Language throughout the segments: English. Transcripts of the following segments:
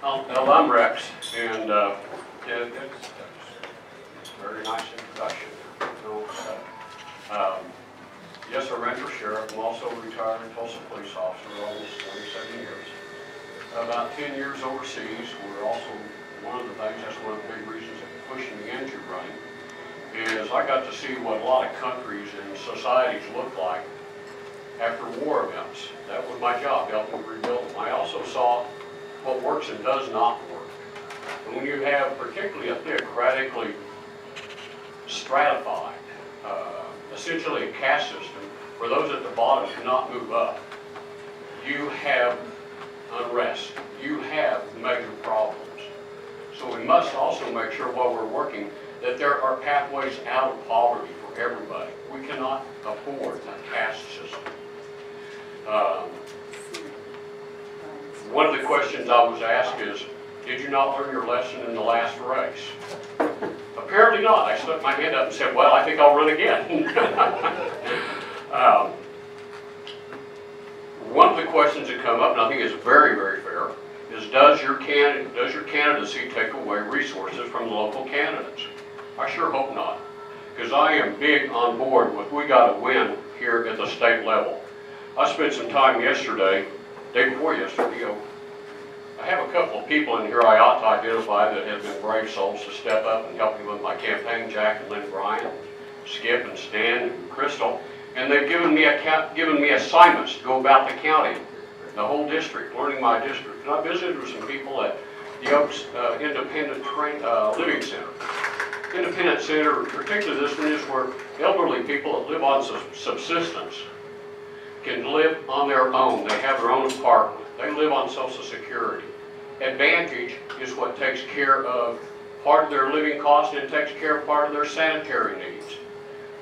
Well, I'm Rex, and it's a very nice introduction. So, yes, I ran for sheriff. I'm also a retired Tulsa Police officer, almost 27 years. About 10 years overseas. We're also, one of the things, that's one of the big reasons that pushing me into running, is I got to see what a lot of countries and societies look like after war events. That was my job, helping rebuild them. I also saw what works and does not work. And when you have particularly a theocratically stratified, essentially a caste system, where those at the bottom cannot move up, you have unrest. You have major problems. So we must also make sure while we're working that there are pathways out of poverty for everybody. We cannot afford a caste system. One of the questions I was asked is, did you not learn your lesson in the last race? Apparently not. I stuck my hand up and said, well, I think I'll run again. One of the questions that come up, and I think is very, very fair, is does your candidacy take away resources from the local candidates? I sure hope not, because I am big on board with we got to win here at the state level. I spent some time yesterday, day before yesterday, I have a couple of people in here I ought to identify that have been brave souls to step up and help me with my campaign, Jack and Lynn Bryan, Skip and Stan and Crystal, and they've given me assignments to go about the county, the whole district, learning my district. And I visited with some people at the Oaks Independent Living Center. Independent Center, particularly this one, is where elderly people that live on subsistence can live on their own. They have their own apartment. They live on Social Security. Advantage is what takes care of part of their living costs and it takes care of part of their sanitary needs.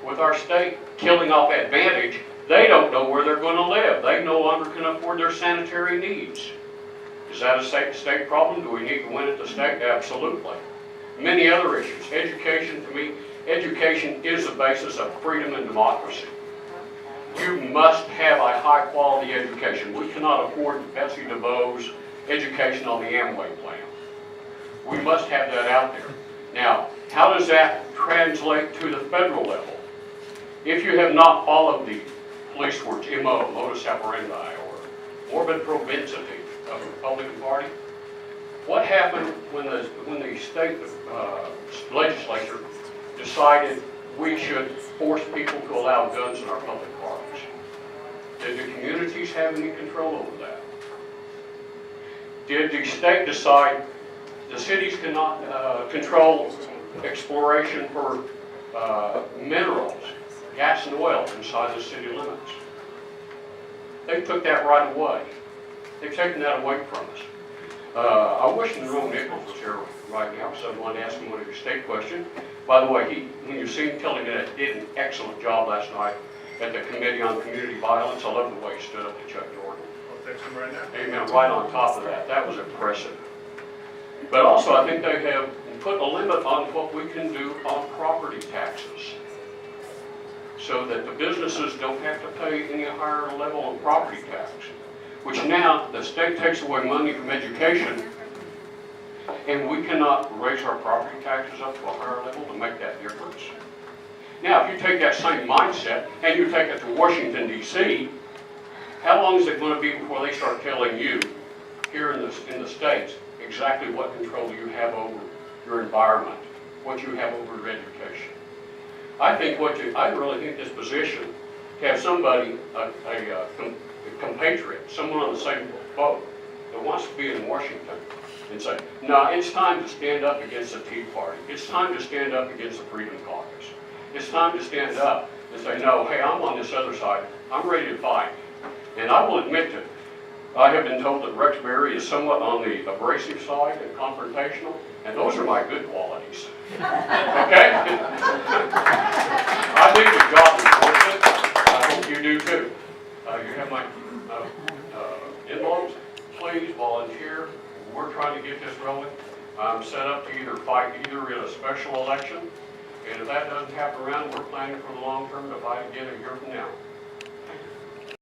With our state killing off Advantage, they don't know where they're going to live. They no longer can afford their sanitary needs. Is that a state problem? Do we need to win at the state? Absolutely. Many other issues. Education, to me, education is the basis of freedom and democracy. You must have a high-quality education. We cannot afford Betsy DeVos' education on the Amway plan. We must have that out there. Now, how does that translate to the federal level? If you have not followed the police words, MO, modus operandi, or morbid propensity of the Republican Party, what happened when the state legislature decided we should force people to allow guns in our public parks? Did the communities have any control over that? Did the state decide the cities cannot control exploration for minerals, gas and oil inside the city limits? They took that right away. They've taken that away from us. I wish Monroe Nichols was here right now, because I wanted to ask him one of your state questions. By the way, when you see him telling me that he did an excellent job last night at the Committee on Community Violence. I love the way he stood up to Chuck Jordan. I'll text him right now. Amen. Right on top of that. That was impressive. But also, I think they have put a limit on what we can do on property taxes, so that the businesses don't have to pay any higher level of property tax, which now the state takes away money from education, and we cannot raise our property taxes up to a higher level to make that difference. Now, if you take that same mindset and you take it to Washington, D.C., how long is it going to be before they start telling you here in the States exactly what control you have over your environment, what you have over your education? I really think this position, to have somebody, a compatriot, someone on the same boat that wants to be in Washington and say, no, it's time to stand up against the Tea Party. It's time to stand up against the Freedom Caucus. It's time to stand up and say, no, hey, I'm on this other side. I'm ready to fight. And I will admit that I have been told that Rex Berry is somewhat on the abrasive side and confrontational, and those are my good qualities. Okay? I think the job is worth it. I hope you do too. You have my envelopes. Please volunteer. We're trying to get this rolling. I'm set up to either fight either in a special election, and if that doesn't happen around, we're planning for the long term to fight again a year from now.